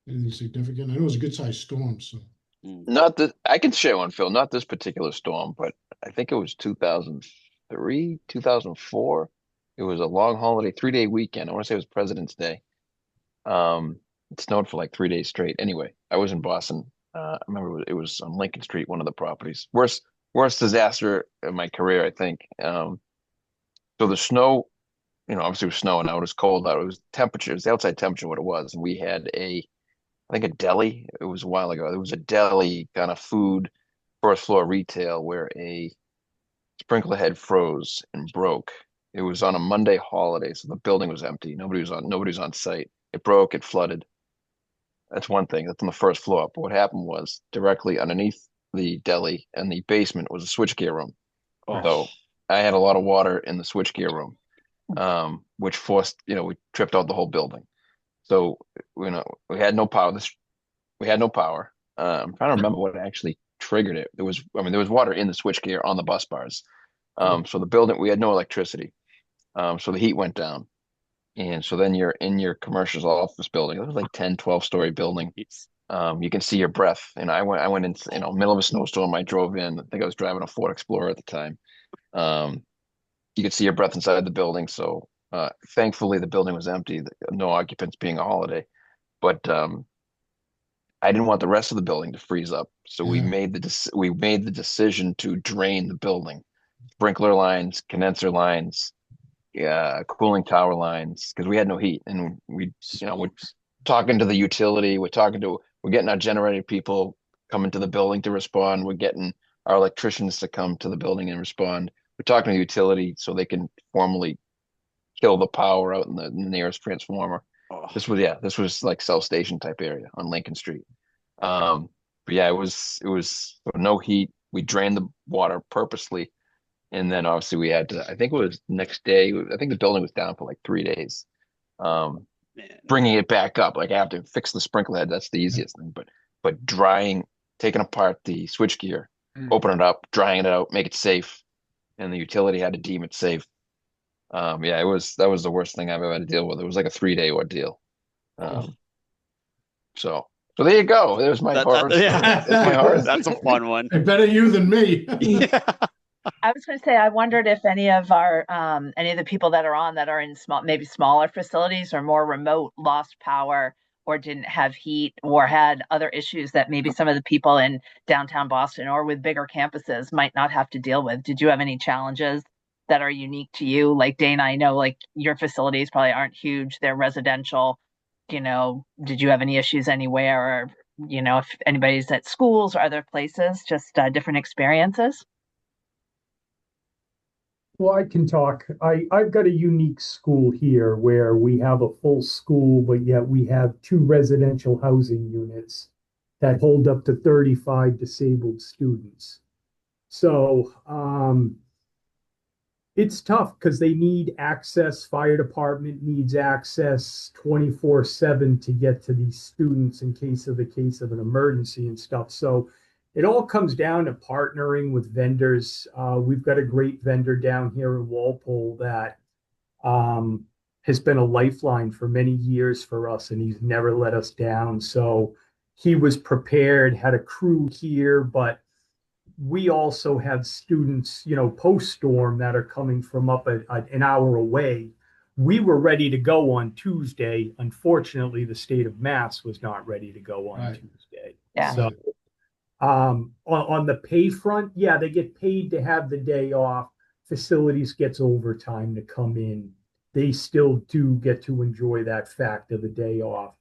Speaker 6: anything significant. I know it was a good sized storm, so.
Speaker 3: Not that I can share one, Phil. Not this particular storm, but I think it was 2003, 2004. It was a long holiday, 3-day weekend. I want to say it was President's Day. It snowed for like 3 days straight. Anyway, I was in Boston. I remember it was on Lincoln Street, one of the properties. Worst disaster of my career, I think. So the snow, obviously it was snowing out. It was cold out. It was the outside temperature, what it was. And we had I think a deli. It was a while ago. There was a deli kind of food, first floor retail, where a sprinkler head froze and broke. It was on a Monday holiday, so the building was empty. Nobody was on site. It broke. It flooded. That's one thing. That's on the first floor. But what happened was directly underneath the deli and the basement was a switchgear room.
Speaker 1: Oh.
Speaker 3: So I had a lot of water in the switchgear room, which forced, we tripped out the whole building. So, we had no power. We had no power. I'm trying to remember what actually triggered it. There was water in the switchgear on the bus bars. So the building, we had no electricity. So the heat went down. And so then you're in your commercial office building. It was like 10, 12-story building. You can see your breath. And I went in, middle of a snowstorm. I drove in. I think I was driving a Ford Explorer at the time. You could see your breath inside the building. So thankfully the building was empty, no occupants, being a holiday. But I didn't want the rest of the building to freeze up. So we made the decision to drain the building. Sprinkler lines, condenser lines, cooling tower lines, because we had no heat. And we're talking to the utility, we're getting our generator people coming to the building to respond. We're getting our electricians to come to the building and respond. We're talking to the utility so they can formally kill the power out in the nearest transformer. Oh. This was like South Station type area on Lincoln Street. But yeah, it was no heat. We drained the water purposely. And then obviously we had to, I think it was next day, I think the building was down for like 3 days. Bringing it back up, like I have to fix the sprinkler head. That's the easiest thing. But taking apart the switchgear, open it up, drying it out, make it safe. And the utility had to deem it safe. That was the worst thing I've ever had to deal with. It was like a 3-day ordeal. So there you go. There's my horror.
Speaker 1: Yeah.
Speaker 3: My horror.
Speaker 1: That's a fun one.
Speaker 6: Better you than me.
Speaker 1: Yeah.
Speaker 2: I was going to say, I wondered if any of the people that are on that are in maybe smaller facilities or more remote, lost power or didn't have heat or had other issues that maybe some of the people in downtown Boston or with bigger campuses might not have to deal with. Did you have any challenges that are unique to you? Like Dana, I know like your facilities probably aren't huge. They're residential. Did you have any issues anywhere, or, if anybody's at schools or other places, just different experiences?
Speaker 9: Well, I can talk. I've got a unique school here where we have a full school, but yet we have 2 residential housing units that hold up to 35 disabled students. So it's tough because they need access. Fire department needs access 24/7 to get to these students in case of an emergency and stuff. So it all comes down to partnering with vendors. We've got a great vendor down here in Walpole that has been a lifeline for many years for us, and he's never let us down. So he was prepared, had a crew here, but we also have students, post-storm that are coming from up an hour away. We were ready to go on Tuesday. Unfortunately, the state of Mass was not ready to go on Tuesday.
Speaker 2: Yeah.
Speaker 9: So on the pay front, yeah, they get paid to have the day off. Facilities gets overtime to come in. They still do get to enjoy that fact of the day off.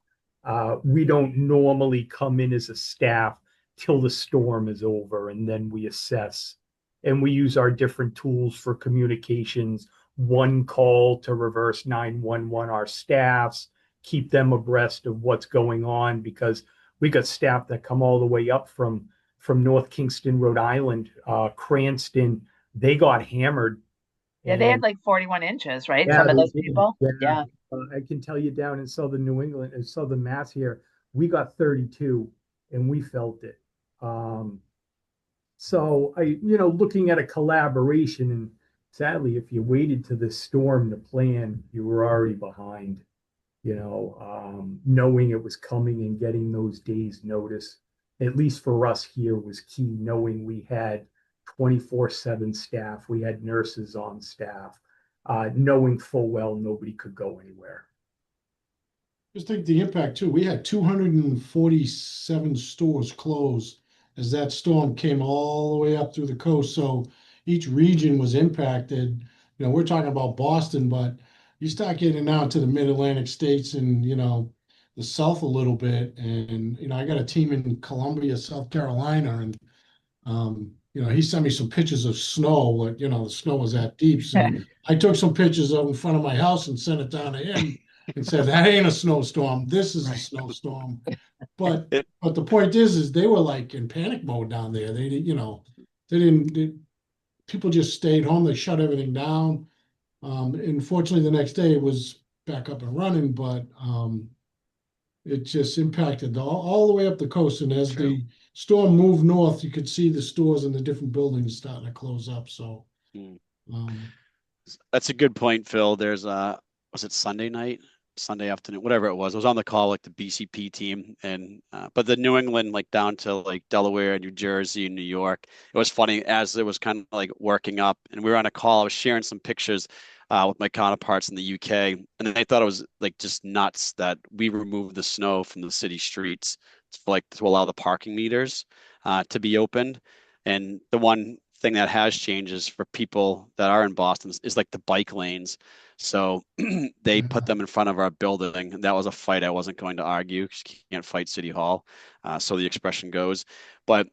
Speaker 9: We don't normally come in as a staff till the storm is over, and then we assess. And we use our different tools for communications, one call to reverse 911 our staffs, keep them abreast of what's going on, because we got staff that come all the way up from North Kingston, Rhode Island, Cranston. They got hammered.
Speaker 2: Yeah, they had like 41 inches, right?
Speaker 9: Yeah,
Speaker 2: some of those people.
Speaker 9: Yeah. I can tell you down in southern New England and southern Mass here, we got 32 and we felt it. So looking at a collaboration, and sadly, if you waited to this storm to plan, you were already behind. Knowing it was coming and getting those days notice, at least for us here, was key. Knowing we had 24/7 staff, we had nurses on staff, knowing full well nobody could go anywhere.
Speaker 6: Just think the impact too. We had 247 stores closed as that storm came all the way up through the coast. So each region was impacted. We're talking about Boston, but you start getting out to the mid-Atlantic states and, the South a little bit. And, I got a team in Columbia, South Carolina, and, he sent me some pictures of snow, but, the snow was that deep. So I took some pictures of in front of my house and sent it down to him and said, that ain't a snowstorm. This is a snowstorm. But the point is they were like in panic mode down there. They didn't, people just stayed home. They shut everything down. And fortunately, the next day it was back up and running, but it just impacted all the way up the coast. And as the storm moved north, you could see the stores and the different buildings starting to close up. So
Speaker 1: that's a good point, Phil. There's was it Sunday afternoon, whatever it was. I was on the call like the BCP team, and but the New England, like down to like Delaware, New Jersey, and New York. It was funny as it was kind of like working up, and we were on a call. I was sharing some pictures with my counterparts in the UK, and they thought it was like just nuts that we removed the snow from the city streets to allow the parking meters to be opened. And the one thing that has changed is for people that are in Boston is like the bike lanes. So they put them in front of our building. And that was a fight I wasn't going to argue because you can't fight City Hall. So the expression goes. But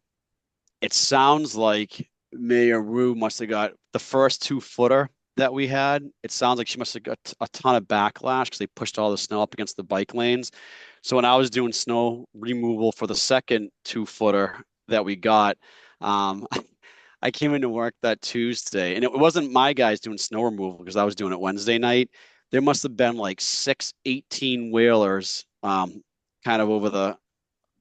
Speaker 1: it sounds like Mayor Rue must have got the first 2-footer that we had. It sounds like she must have got a ton of backlash because they pushed all the snow up against the bike lanes. So when I was doing snow removal for the second 2-footer that we got, I came into work that Tuesday, and it wasn't my guys doing snow removal because I was doing it Wednesday night. There must have been like 6 18-wheelers kind of over the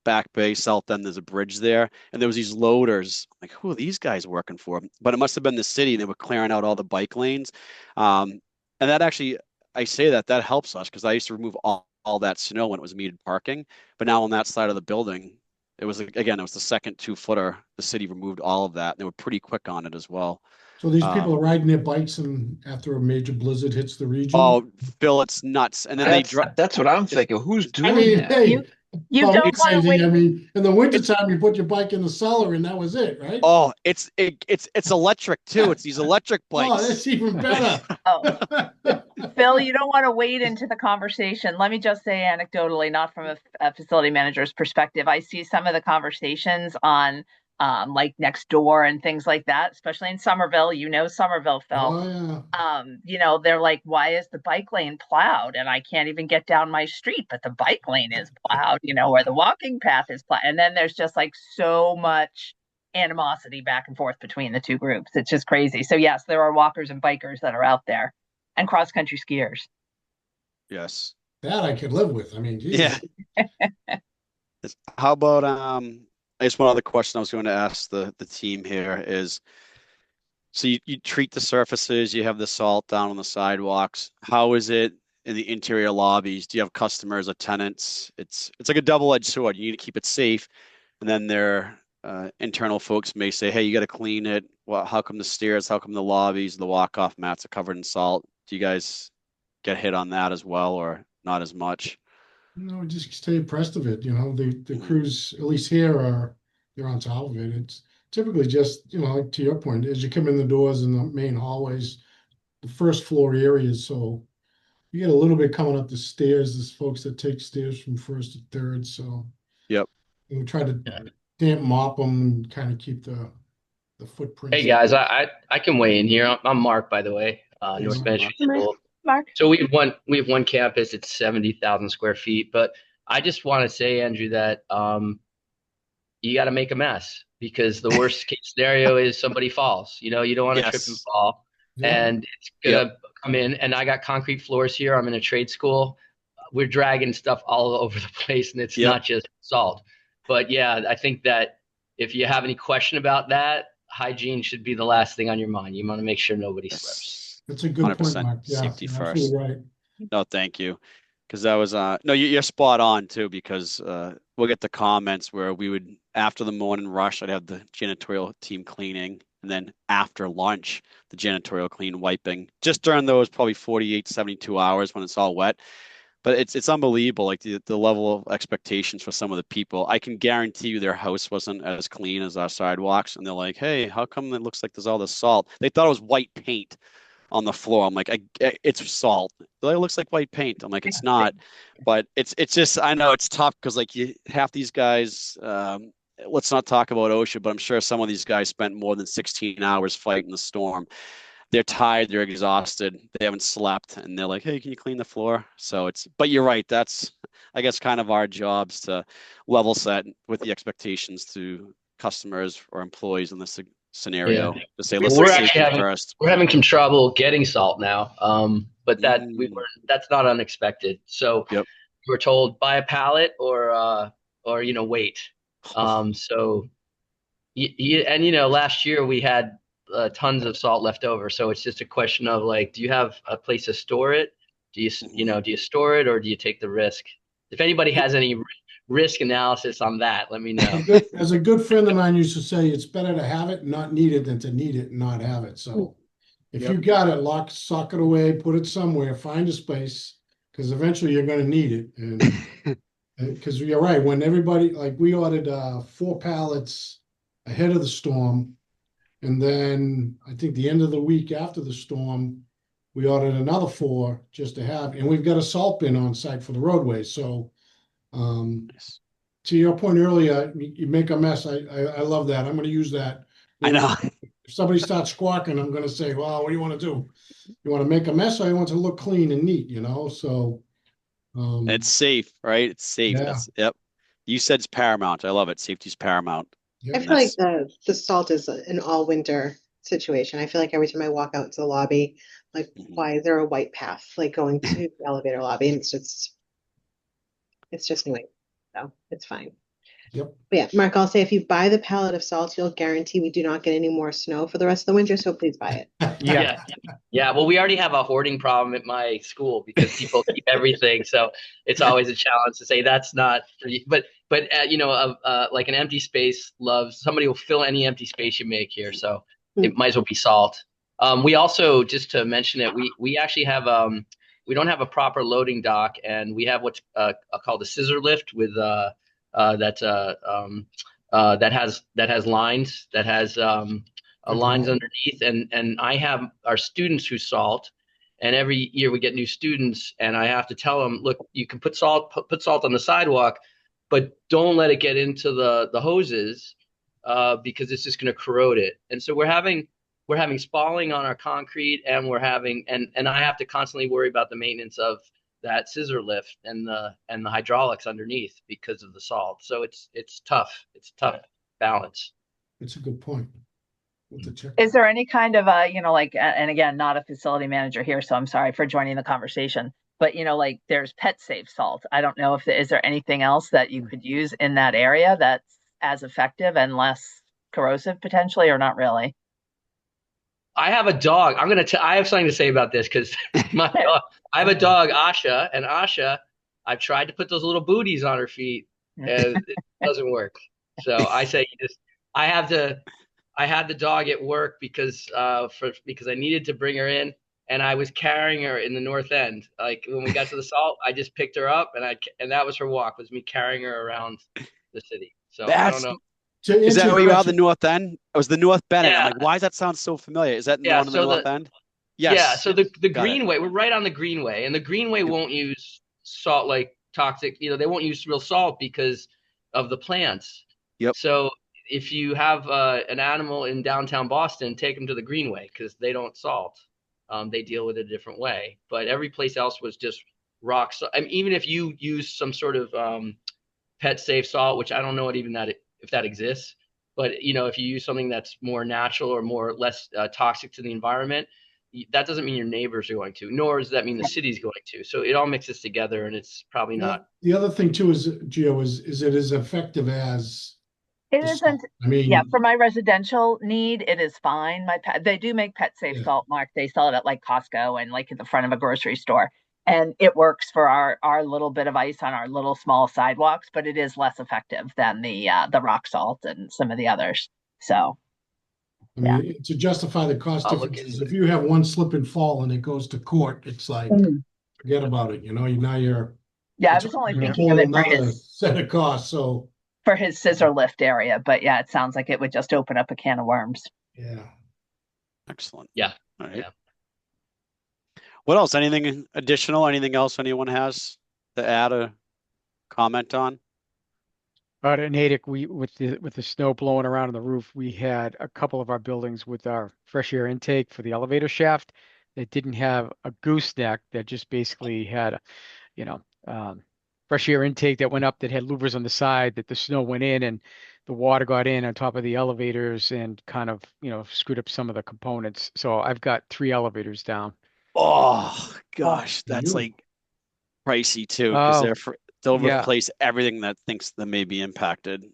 Speaker 1: back bay south end. There's a bridge there, and there was these loaders. Like, who are these guys working for? But it must have been the city. They were clearing out all the bike lanes. And that actually, I say that helps us because I used to remove all that snow when it was metered parking. But now on that side of the building, it was the second 2-footer. The city removed all of that. They were pretty quick on it as well.
Speaker 6: So these people are riding their bikes and after a major blizzard hits the region.
Speaker 1: Oh, Phil, it's nuts. And then
Speaker 3: that's what I'm thinking. Who's doing that?
Speaker 6: Hey,
Speaker 2: you don't want to wait.
Speaker 6: I mean, in the wintertime, you put your bike in the cellar and that was it, right?
Speaker 1: Oh, it's electric too. It's these electric bikes.
Speaker 6: Oh, that's even better.
Speaker 2: Phil, you don't want to wade into the conversation. Let me just say anecdotally, not from a facility manager's perspective, I see some of the conversations on like next door and things like that, especially in Somerville. Somerville, Phil.
Speaker 6: Oh,
Speaker 2: yeah. They're like, why is the bike lane plowed? And I can't even get down my street, but the bike lane is plowed, or the walking path is plowed. And then there's just like so much animosity back and forth between the two groups. It's just crazy. So yes, there are walkers and bikers that are out there and cross-country skiers.
Speaker 1: Yes.
Speaker 6: That I could live with. I mean, Jesus.
Speaker 1: Yeah. How about I guess one other question I was going to ask the team here is, so you treat the surfaces, you have the salt down on the sidewalks. How is it in the interior lobbies? Do you have customers or tenants? It's like a double-edged sword. You need to keep it safe, and then their internal folks may say, "Hey, you got to clean it. Well, how come the stairs? How come the lobbies, the walk-off mats are covered in salt?" Do you guys get hit on that as well, or not as much?
Speaker 6: No, just stay abreast of it. The crews, at least here, they're on top of it. It's typically just, like to your point, as you come in the doors in the main hallways, the first floor areas. So you get a little bit coming up the stairs. There's folks that take stairs from first to third. So
Speaker 1: yep,
Speaker 6: we try to damp mop them and kind of keep the footprint.
Speaker 10: Hey guys, I can weigh in here. I'm Mark, by the way, North Main Street School.
Speaker 2: Mark.
Speaker 10: So we have one campus. It's 70,000 square feet. But I just want to say, Andrew, that you got to make a mess because the worst case scenario is somebody falls. You don't want to trip and fall, and it's gonna come in. And I got concrete floors here. I'm in a trade school. We're dragging stuff all over the place, and it's not just salt. But yeah, I think that if you have any question about that, hygiene should be the last thing on your mind. You want to make sure nobody slips.
Speaker 6: That's a good point,
Speaker 1: 100%
Speaker 6: Mark. Yeah,
Speaker 1: safety
Speaker 6: you're
Speaker 1: first.
Speaker 6: absolutely right.
Speaker 1: No, thank you. Because that was no, you're spot on too. Because we'll get the comments where we would, after the morning rush, I'd have the janitorial team cleaning, and then after lunch, the janitorial clean wiping. Just during those probably 48, 72 hours when it's all wet. But it's unbelievable, like the level of expectations for some of the people. I can guarantee you their house wasn't as clean as our sidewalks, and they're like, "Hey, how come it looks like there's all this salt?" They thought it was white paint on the floor. I'm like, it's salt. It looks like white paint. I'm like, it's not. But it's just, I know it's tough because like half these guys. Let's not talk about OSHA, but I'm sure some of these guys spent more than 16 hours fighting the storm. They're tired, they're exhausted, they haven't slept, and they're like, "Hey, can you clean the floor?" So but you're right. That's, I guess, kind of our jobs to level set with the expectations to customers or employees in this scenario to say, let's
Speaker 10: we're having some trouble getting salt now. But that's not unexpected. So we're told buy a pallet or wait. So last year we had tons of salt left over. So it's just a question of like, do you have a place to store it? Do you store it, or do you take the risk? If anybody has any risk analysis on that, let me know.
Speaker 6: As a good friend of mine used to say, it's better to have it and not need it than to need it and not have it. So if you got it, sock it away, put it somewhere, find a space, because eventually you're going to need it. And because you're right, when everybody, like we ordered 4 pallets ahead of the storm. And then I think the end of the week after the storm, we ordered another 4 just to have, and we've got a salt bin on site for the roadway. So to your point earlier, you make a mess. I love that. I'm going to use that.
Speaker 1: I know.
Speaker 6: If somebody starts squawking, I'm going to say, well, what do you want to do? You want to make a mess, or you want to look clean and neat, So
Speaker 1: it's safe, right? It's safe.
Speaker 6: Yeah.
Speaker 1: You said it's paramount. I love it. Safety's paramount.
Speaker 11: I feel like the salt is an all winter situation. I feel like every time I walk out to the lobby, like, why is there a white path like going to the elevator lobby? And it's just New England, so it's fine.
Speaker 6: Yep.
Speaker 11: But yeah, Mark, I'll say if you buy the pallet of salt, you'll guarantee we do not get any more snow for the rest of the winter. So please buy it.
Speaker 10: Yeah. Well, we already have a hoarding problem at my school because people keep everything. So it's always a challenge to say that's not for you. But like an empty space somebody will fill any empty space you make here. So it might as well be salt. We also, just to mention it, we actually have we don't have a proper loading dock, and we have what's called a scissor lift with that has lines, lines underneath, and I have our students who salt, and every year we get new students, and I have to tell them, look, you can put salt on the sidewalk, but don't let it get into the hoses because it's just going to corrode it. And so we're having spalling on our concrete, and we're having and I have to constantly worry about the maintenance of that scissor lift and the hydraulics underneath because of the salt. So it's tough. It's a tough balance.
Speaker 6: It's a good point.
Speaker 2: Is there any kind of and again, not a facility manager here, so I'm sorry for joining the conversation, but like there's pet safe salt. I don't know is there anything else that you could use in that area that's as effective and less corrosive potentially, or not really?
Speaker 10: I have a dog. I have something to say about this because I have a dog, Asha, and Asha, I've tried to put those little booties on her feet, and it doesn't work. So I say I had the dog at work because I needed to bring her in, and I was carrying her in the north end. Like when we got to the salt, I just picked her up, and that was her walk, was me carrying her around the city. So I don't know.
Speaker 1: Is that where you are, the north end? It was the North Bennett. Yeah. I'm like, why does that sound so familiar? Is that the one on the north end? Yes.
Speaker 10: Yeah, so the Greenway, we're right on the Greenway, and the Greenway won't use salt, like toxic, they won't use real salt because of the plants.
Speaker 1: Yep.
Speaker 10: So if you have an animal in downtown Boston, take them to the Greenway because they don't salt. They deal with it a different way. But every place else was just rock salt. I mean, even if you use some sort of pet safe salt, which I don't know if that exists, but if you use something that's more natural or less toxic to the environment, that doesn't mean your neighbors are going to, nor does that mean the city's going to. So it all mixes together, and it's probably not.
Speaker 6: The other thing too is, Gio, is it as effective as
Speaker 2: It
Speaker 6: the
Speaker 2: isn't,
Speaker 6: salt? I mean,
Speaker 2: yeah, for my residential need, it is fine. They do make pet safe
Speaker 6: yeah.
Speaker 2: salt, Mark. They sell it at like Costco and like at the front of a grocery store. And it works for our little bit of ice on our little small sidewalks, but it is less effective than the rock salt and some of the others. So
Speaker 6: I
Speaker 2: yeah.
Speaker 6: mean, to justify the cost
Speaker 10: I'll look
Speaker 6: differences,
Speaker 10: into
Speaker 6: if
Speaker 10: it.
Speaker 6: you have one slip and fall and it goes to court, it's like,
Speaker 2: Mhm.
Speaker 6: forget about it. Now
Speaker 2: Yeah, I
Speaker 6: it's
Speaker 2: was only
Speaker 6: a
Speaker 2: thinking of
Speaker 6: whole
Speaker 2: it
Speaker 6: nother set of costs. So
Speaker 2: for his scissor lift area, but yeah, it sounds like it would just open up a can of worms.
Speaker 6: yeah.
Speaker 1: Excellent.
Speaker 10: Yeah.
Speaker 1: All right.
Speaker 10: Yeah.
Speaker 1: What else? Anything additional? Anything else anyone has to add or comment on?
Speaker 5: But in Natick, we with the snow blowing around on the roof, we had a couple of our buildings with our fresh air intake for the elevator shaft that didn't have a gooseneck, that just basically had a, you know, fresh air intake that went up, that had louvers on the side, that the snow went in and the water got in on top of the elevators and kind of, screwed up some of the components. So I've got 3 elevators down.
Speaker 1: Oh
Speaker 2: Oh,
Speaker 1: gosh, that's
Speaker 6: You.
Speaker 1: like pricey too, because
Speaker 5: Oh,
Speaker 1: they'll
Speaker 5: yeah.
Speaker 1: replace everything that thinks that may be impacted.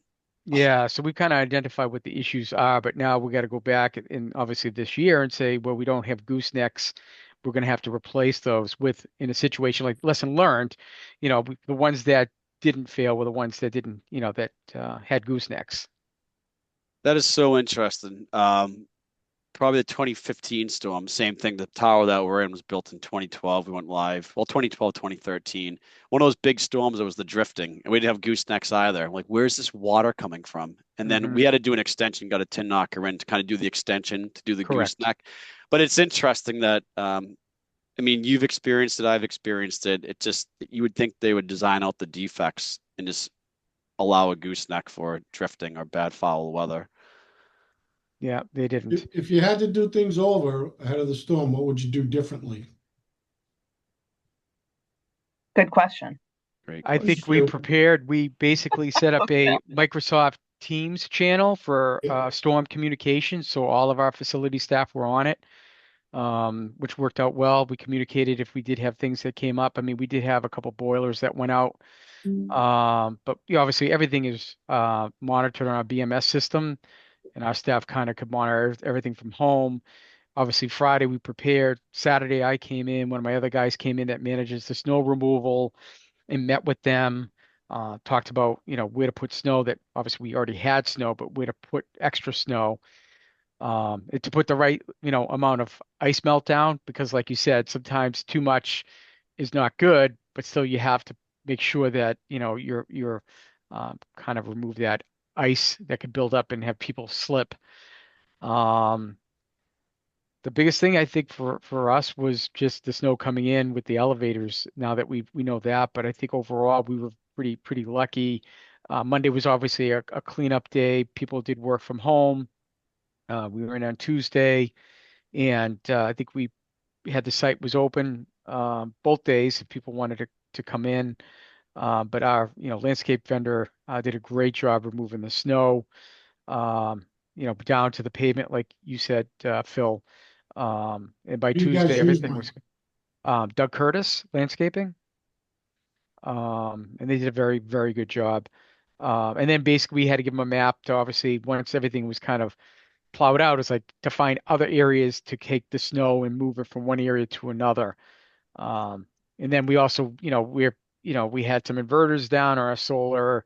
Speaker 5: Yeah, so we kind of identify what the issues are, but now we got to go back in obviously this year and say, well, we don't have goosenecks. We're going to have to replace those with, in a situation like lesson learned, the ones that didn't fail were the ones that didn't, that had goosenecks.
Speaker 1: That is so interesting. Probably the 2015 storm, same thing. The tower that we're in was built in 2012. We went live, well, 2012, 2013. One of those big storms, it was the drifting, and we didn't have goosenecks either. Like, where's this water coming from? And then
Speaker 5: Hmm.
Speaker 1: we had to do an extension, got a tin knocker in to kind of do the extension to do the
Speaker 5: Correct.
Speaker 1: gooseneck. But it's interesting that, I mean, you've experienced it, I've experienced it. It just, you would think they would design out the defects and just allow a gooseneck for drifting or bad foul weather.
Speaker 5: Yeah, they didn't.
Speaker 6: If you had to do things over ahead of the storm, what would you do differently?
Speaker 2: good question.
Speaker 1: Great
Speaker 5: I
Speaker 1: question.
Speaker 5: think we prepared. We basically set up a Microsoft Teams channel for
Speaker 6: Yeah.
Speaker 5: storm communication, so all of our facility staff were on it. Which worked out well. We communicated if we did have things that came up. I mean, we did have a couple boilers that went out. But obviously everything is monitored on our BMS system, and our staff kind of could monitor everything from home. Obviously, Friday we prepared. Saturday I came in. One of my other guys came in that manages the snow removal and met with them. Talked about, where to put snow, that obviously we already had snow, but where to put extra snow, to put the right, amount of ice melt down, because like you said, sometimes too much is not good, but still you have to make sure that, you're kind of remove that ice that could build up and have people slip. Um, the biggest thing I think for us was just the snow coming in with the elevators. Now that we know that, but I think overall we were pretty lucky. Monday was obviously a cleanup day. People did work from home. We were in on Tuesday, and I think we had the site was open both days if people wanted to come in. But our landscape vendor did a great job removing the snow, down to the pavement, like you said, Phil. And by
Speaker 6: Who you guys
Speaker 5: Tuesday,
Speaker 6: use
Speaker 5: everything
Speaker 6: one?
Speaker 5: was Doug Curtis Landscaping. And they did a very, very good job. And then basically we had to give them a map to, obviously, once everything was kind of plowed out, is like to find other areas to take the snow and move it from one area to another. Um, and then we also, we had some inverters down on our solar.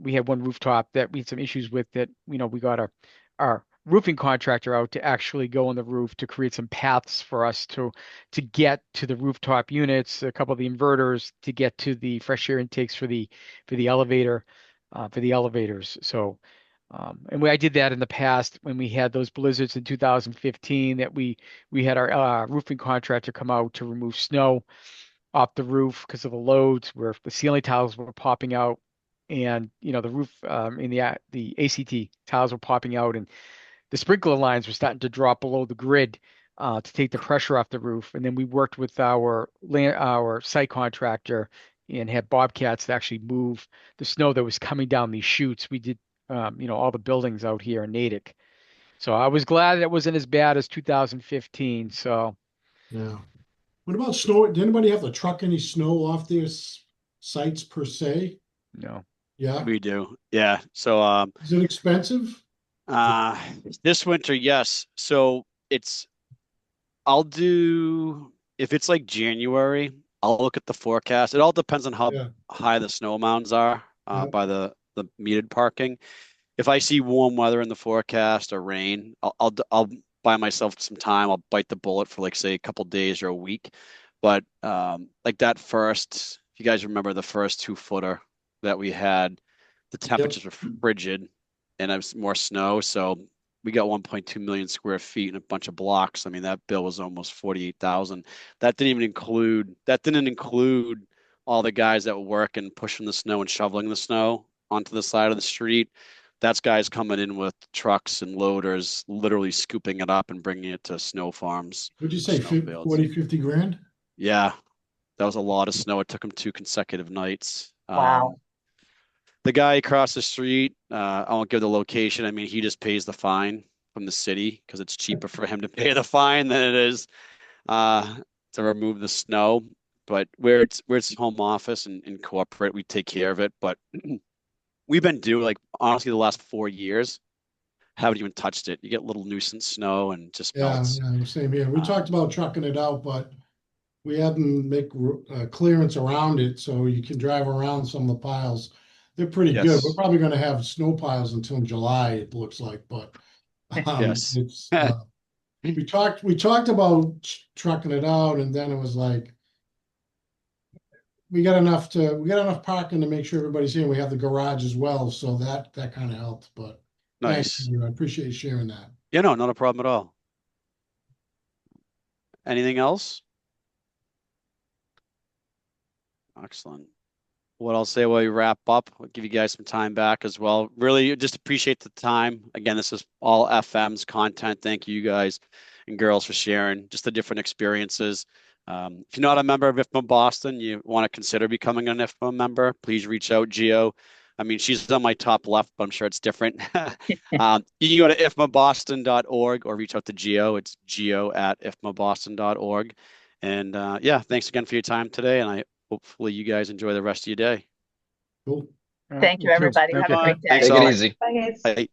Speaker 5: We had one rooftop that we had some issues with, that, we got our roofing contractor out to actually go on the roof to create some paths for us to get to the rooftop units, a couple of the inverters to get to the fresh air intakes for the elevators. So, and I did that in the past when we had those blizzards in 2015, that we had our roofing contractor come out to remove snow off the roof because of the loads, where the ceiling tiles were popping out, and the roof in the ACT tiles were popping out, and the sprinkler lines were starting to drop below the grid to take the pressure off the roof. And then we worked with our site contractor and had bobcats to actually move the snow that was coming down these chutes. We did, all the buildings out here in Natick. So I was glad it wasn't as bad as 2015. So
Speaker 6: Yeah. What about snow? Did anybody have to truck any snow off their sites per se?
Speaker 5: no.
Speaker 6: Yeah.
Speaker 1: We do. Yeah. So
Speaker 6: Is it expensive?
Speaker 1: uh this winter, yes. So I'll do if it's like January, I'll look at the forecast. It all depends on how
Speaker 6: Yeah.
Speaker 1: high the snow mounds are
Speaker 6: Yeah.
Speaker 1: by the metered parking. If I see warm weather in the forecast or rain, I'll buy myself some time. I'll bite the bullet for like say a couple days or a week. But like that first, if you guys remember the first 2 footer that we had, the
Speaker 6: Yep.
Speaker 1: temperatures were frigid and it was more snow. So we got 1.2 million square feet and a bunch of blocks. I mean, that bill was almost 48,000. That didn't include all the guys that were working, pushing the snow and shoveling the snow onto the side of the street. That's guys coming in with trucks and loaders, literally scooping it up and bringing it to snow farms,
Speaker 6: Would you say
Speaker 1: snow fields.
Speaker 6: 40, 50 grand?
Speaker 1: Yeah, that was a lot of snow. It took him 2 consecutive nights.
Speaker 2: Wow.
Speaker 1: The guy across the street, I won't give the location. I mean, he just pays the fine from the city because it's cheaper for him to pay the fine than it is to remove the snow. But where it's home office and corporate, we take care of it. But we've been doing like honestly the last 4 years, haven't even touched it. You get little nuisance snow and it just
Speaker 6: Yeah,
Speaker 1: melts.
Speaker 6: yeah, same here. We talked about trucking it out, but we hadn't make clearance around it so you can drive around some of the piles. They're pretty good. We're
Speaker 1: Yes.
Speaker 6: probably going to have snow piles until July, it looks like, but
Speaker 1: Yes.
Speaker 6: it's we talked about trucking it out, and then it was like we got enough parking to make sure everybody's here. We have the garage as well, so that kind of helped. But thanks,
Speaker 1: Nice.
Speaker 6: you. I appreciate you sharing that.
Speaker 1: Yeah, no, not a problem at all. Anything else? Excellent. What I'll say while we wrap up, I'll give you guys some time back as well. Really just appreciate the time. Again, this is all FM's content. Thank you guys and girls for sharing just the different experiences. If you're not a member of IFMA Boston, you want to consider becoming an IFMA member, please reach out, Geo. I mean, she's on my top left, but I'm sure it's different. You can go to ifmaboston.org or reach out to Geo. It's geo@ifmaboston.org. And yeah, thanks again for your time today. And hopefully you guys enjoy the rest of your day.
Speaker 6: Cool.
Speaker 2: Thank you, everybody.
Speaker 5: Thank
Speaker 2: Have
Speaker 5: you.
Speaker 2: a great day.
Speaker 1: Thanks
Speaker 3: Take
Speaker 1: all.
Speaker 3: it easy.
Speaker 11: Bye, guys.
Speaker 1: Bye.